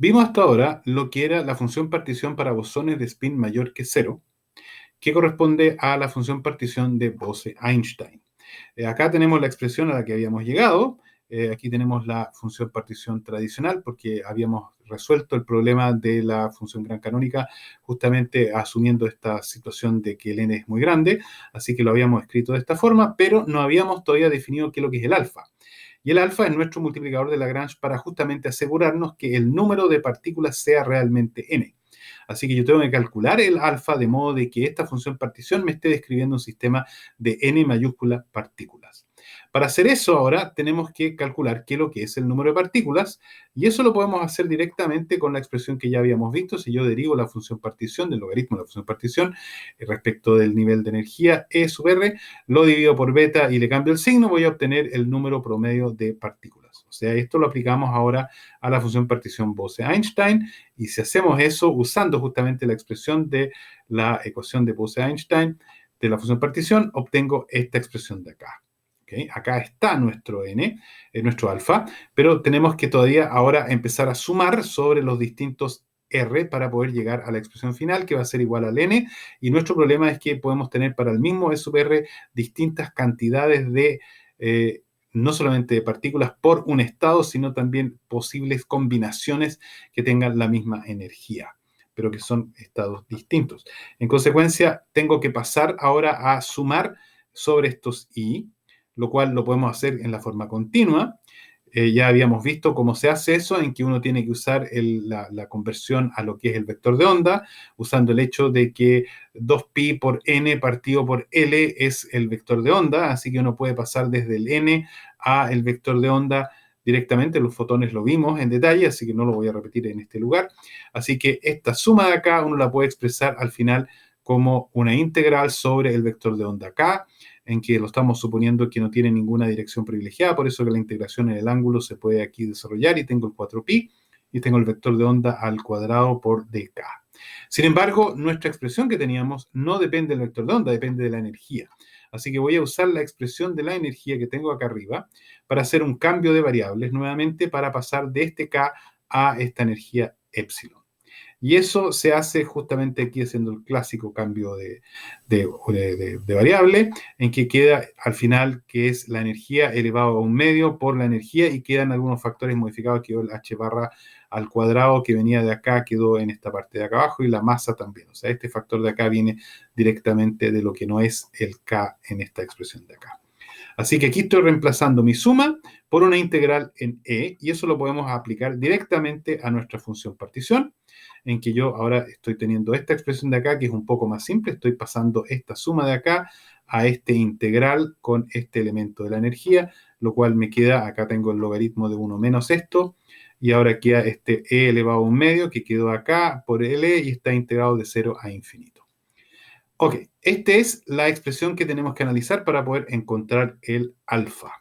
Vimos hasta ahora lo que era la función partición para bosones de spin mayor que cero, que corresponde a la función partición de Bose-Einstein. Acá tenemos la expresión a la que habíamos llegado. Aquí tenemos la función partición tradicional porque habíamos resuelto el problema de la función gran canónica justamente asumiendo esta situación de que el n es muy grande, así que lo habíamos escrito de esta forma, pero no habíamos todavía definido qué es lo que es el alfa. Y el alfa es nuestro multiplicador de Lagrange para justamente asegurarnos que el número de partículas sea realmente n. Así que yo tengo que calcular el alfa de modo de que esta función partición me esté describiendo un sistema de n mayúscula partículas. Para hacer eso ahora tenemos que calcular qué es lo que es el número de partículas y eso lo podemos hacer directamente con la expresión que ya habíamos visto. Si yo derivo la función partición del logaritmo de la función partición respecto del nivel de energía E sub R, lo divido por beta y le cambio el signo, voy a obtener el número promedio de partículas. O sea, esto lo aplicamos ahora a la función partición Bose-Einstein y si hacemos eso usando justamente la expresión de la ecuación de Bose-Einstein de la función partición, obtengo esta expresión de acá. ¿Okay? Acá está nuestro n, nuestro alfa, pero tenemos que todavía ahora empezar a sumar sobre los distintos r para poder llegar a la expresión final que va a ser igual al n, y nuestro problema es que podemos tener para el mismo e sub r distintas cantidades de no solamente de partículas por un estado, sino también posibles combinaciones que tengan la misma energía, pero que son estados distintos. En consecuencia, tengo que pasar ahora a sumar sobre estos i, lo cual lo podemos hacer en la forma continua. Ya habíamos visto cómo se hace eso, en que uno tiene que usar la conversión a lo que es el vector de onda, usando el hecho de que 2pi por n partido por L es el vector de onda, así que uno puede pasar desde el n a el vector de onda directamente. Los fotones lo vimos en detalle, así que no lo voy a repetir en este lugar. Así que esta suma de acá uno la puede expresar al final como una integral sobre el vector de onda k, en que lo estamos suponiendo que no tiene ninguna dirección privilegiada, por eso que la integración en el ángulo se puede aquí desarrollar y tengo el 4pi y tengo el vector de onda al cuadrado por dk. Sin embargo, nuestra expresión que teníamos no depende del vector de onda, depende de la energía. Así que voy a usar la expresión de la energía que tengo acá arriba para hacer un cambio de variables nuevamente para pasar de este k a esta energía epsilon. Y eso se hace justamente aquí haciendo el clásico cambio de variable, en que queda al final que es la energía elevado a un medio por la energía y quedan algunos factores modificados, quedó el h barra al cuadrado que venía de acá, quedó en esta parte de acá abajo y la masa también. O sea, este factor de acá viene directamente de lo que no es el k en esta expresión de acá. Así que aquí estoy reemplazando mi suma por una integral en e y eso lo podemos aplicar directamente a nuestra función partición, en que yo ahora estoy teniendo esta expresión de acá que es un poco más simple, estoy pasando esta suma de acá a este integral con este elemento de la energía, lo cual me queda, acá tengo el logaritmo de 1 menos esto, y ahora queda este e elevado a un medio que quedó acá por L y está integrado de 0 a infinito. Ok, esta es la expresión que tenemos que analizar para poder encontrar el alfa.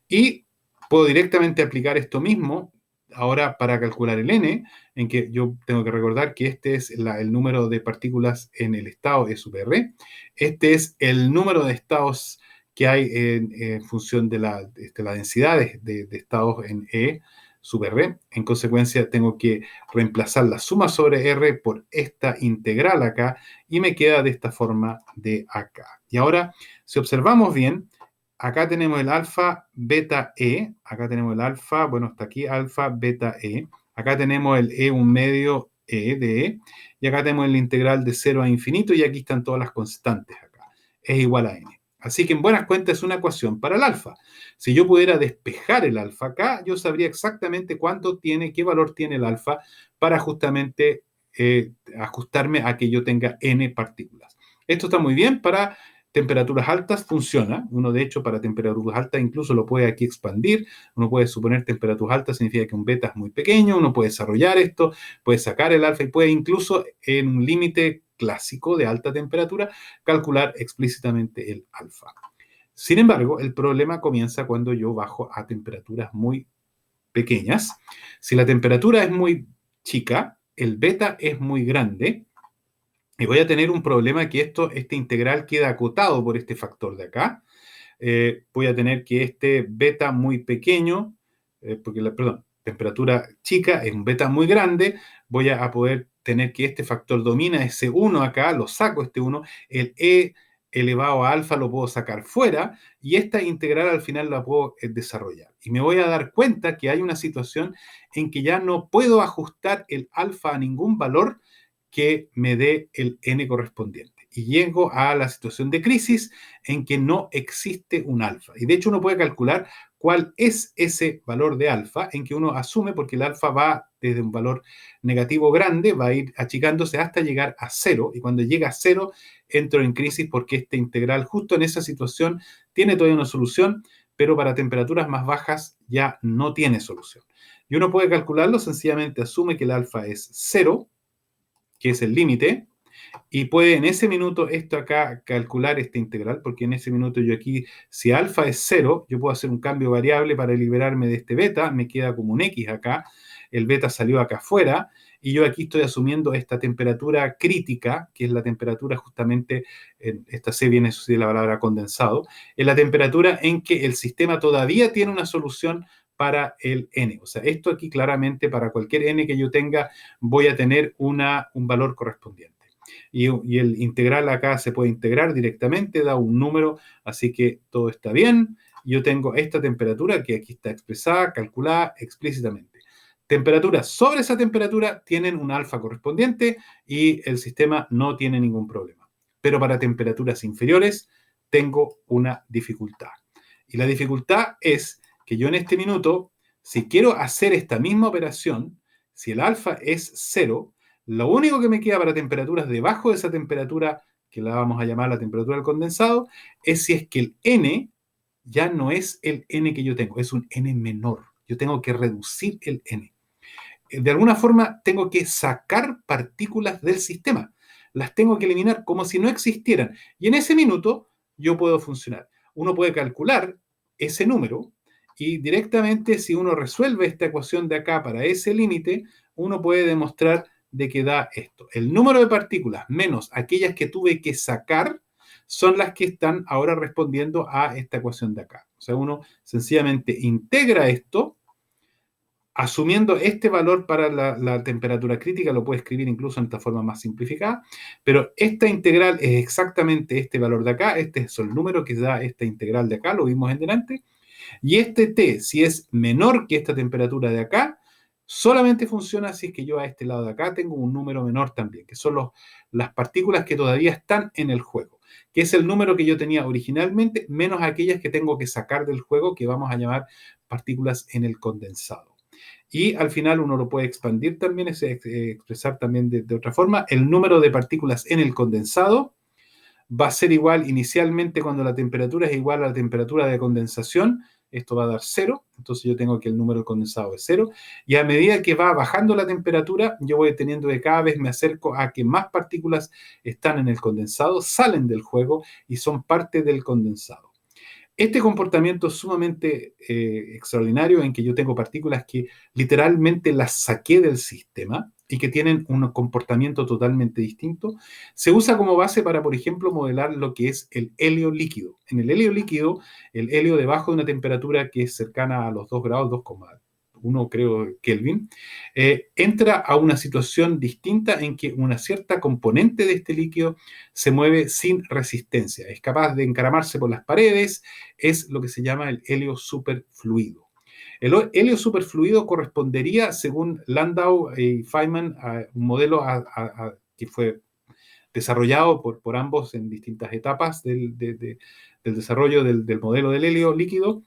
Y puedo directamente aplicar esto mismo ahora para calcular el n, en que yo tengo que recordar que este es el número de partículas en el estado E sub r. Este es el número de estados que hay en función de la densidad de estados en E sub r. En consecuencia, tengo que reemplazar la suma sobre r por esta integral acá y me queda de esta forma de acá. Y ahora, si observamos bien, acá tenemos el alfa, beta, e. Acá tenemos el alfa, bueno, hasta aquí, alfa, beta, e. Acá tenemos el e un medio e de e. Y acá tenemos el integral de 0 a infinito y aquí están todas las constantes acá. Es igual a n. Así que en buenas cuentas es una ecuación para el alfa. Si yo pudiera despejar el alfa acá, yo sabría exactamente cuánto tiene, qué valor tiene el alfa para justamente ajustarme a que yo tenga n partículas. Esto está muy bien para temperaturas altas, funciona. Uno, de hecho, para temperaturas altas incluso lo puede aquí expandir. Uno puede suponer temperaturas altas, significa que un beta es muy pequeño. Uno puede desarrollar esto, puede sacar el alfa y puede incluso en un límite clásico de alta temperatura calcular explícitamente el alfa. Sin embargo, el problema comienza cuando yo bajo a temperaturas muy pequeñas. Si la temperatura es muy chica, el beta es muy grande, y voy a tener un problema que este integral queda acotado por este factor de acá. Voy a tener que este beta muy pequeño, perdón, temperatura chica, es un beta muy grande, voy a poder tener que este factor domina ese 1 acá, lo saco este 1, el E elevado a alfa lo puedo sacar fuera y esta integral al final la puedo desarrollar. Y me voy a dar cuenta que hay una situación en que ya no puedo ajustar el alfa a ningún valor que me dé el n correspondiente. Y llego a la situación de crisis en que no existe un alfa. Y de hecho uno puede calcular cuál es ese valor de alfa en que uno asume, porque el alfa va desde un valor negativo grande, va a ir achicándose hasta llegar a cero. Y cuando llega a cero, entro en crisis porque este integral justo en esa situación tiene todavía una solución, pero para temperaturas más bajas ya no tiene solución. Y uno puede calcularlo, sencillamente asume que el alfa es cero, que es el límite, y puede en ese minuto esto acá calcular esta integral, porque en ese minuto yo aquí, si alfa es cero, yo puedo hacer un cambio variable para liberarme de este beta, me queda como un X acá, el beta salió acá afuera, y yo aquí estoy asumiendo esta temperatura crítica, que es la temperatura justamente, esta C viene de la palabra condensado, es la temperatura en que el sistema todavía tiene una solución para el n. O sea, esto aquí claramente para cualquier n que yo tenga voy a tener un valor correspondiente. Y el integral acá se puede integrar directamente, da un número, así que todo está bien. Yo tengo esta temperatura que aquí está expresada, calculada explícitamente. Temperaturas sobre esa temperatura tienen un alfa correspondiente y el sistema no tiene ningún problema. Pero para temperaturas inferiores tengo una dificultad. Y la dificultad es que yo en este minuto, si quiero hacer esta misma operación, si el alfa es cero, lo único que me queda para temperaturas debajo de esa temperatura, que la vamos a llamar la temperatura del condensado, es si es que el n ya no es el n que yo tengo, es un n menor. Yo tengo que reducir el n. De alguna forma tengo que sacar partículas del sistema. Las tengo que eliminar como si no existieran. Y en ese minuto yo puedo funcionar. Uno puede calcular ese número y directamente si uno resuelve esta ecuación de acá para ese límite, uno puede demostrar de que da esto. El número de partículas menos aquellas que tuve que sacar son las que están ahora respondiendo a esta ecuación de acá. O sea, uno sencillamente integra esto asumiendo este valor para la temperatura crítica, lo puede escribir incluso en esta forma más simplificada, pero esta integral es exactamente este valor de acá, este es el número que da esta integral de acá, lo vimos en delante, y este T, si es menor que esta temperatura de acá, solamente funciona si es que yo a este lado de acá tengo un número menor también, que son las partículas que todavía están en el juego, que es el número que yo tenía originalmente, menos aquellas que tengo que sacar del juego, que vamos a llamar partículas en el condensado. Y al final uno lo puede expandir también, expresar también de otra forma. El número de partículas en el condensado va a ser igual inicialmente cuando la temperatura es igual a la temperatura de condensación. Esto va a dar cero, entonces yo tengo que el número de condensado es cero. Y a medida que va bajando la temperatura, yo voy teniendo que cada vez me acerco a que más partículas están en el condensado, salen del juego y son parte del condensado. Este comportamiento es sumamente extraordinario en que yo tengo partículas que literalmente las saqué del sistema y que tienen un comportamiento totalmente distinto, se usa como base para, por ejemplo, modelar lo que es el helio líquido. En el helio líquido, el helio debajo de una temperatura que es cercana a los 2 grados, 2,1 creo Kelvin, entra a una situación distinta en que una cierta componente de este líquido se mueve sin resistencia, es capaz de encaramarse por las paredes, es lo que se llama el helio superfluido. El helio superfluido correspondería, según Landau y Feynman, a un modelo que fue desarrollado por ambos en distintas etapas del desarrollo del modelo del helio líquido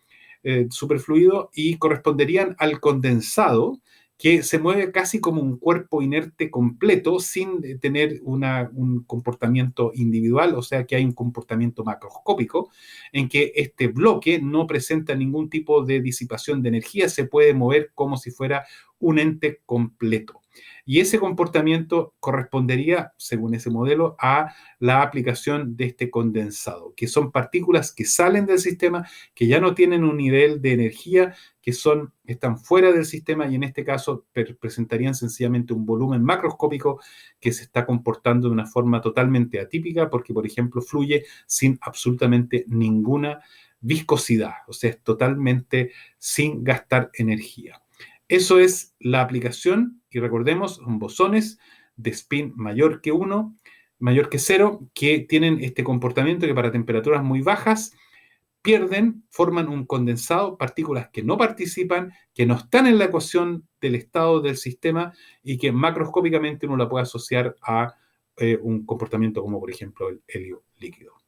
superfluido y corresponderían al condensado que se mueve casi como un cuerpo inerte completo sin tener un comportamiento individual, o sea que hay un comportamiento macroscópico en que este bloque no presenta ningún tipo de disipación de energía, se puede mover como si fuera un ente completo. Y ese comportamiento correspondería, según ese modelo, a la aplicación de este condensado, que son partículas que salen del sistema, que ya no tienen un nivel de energía, que están fuera del sistema y en este caso presentarían sencillamente un volumen macroscópico que se está comportando de una forma totalmente atípica porque, por ejemplo, fluye sin absolutamente ninguna viscosidad, o sea, es totalmente sin gastar energía. Eso es la aplicación, y recordemos, son bosones de spin mayor que 1, mayor que 0, que tienen este comportamiento que para temperaturas muy bajas pierden, forman un condensado, partículas que no participan, que no están en la ecuación del estado del sistema y que macroscópicamente uno la puede asociar a un comportamiento como por ejemplo el helio líquido.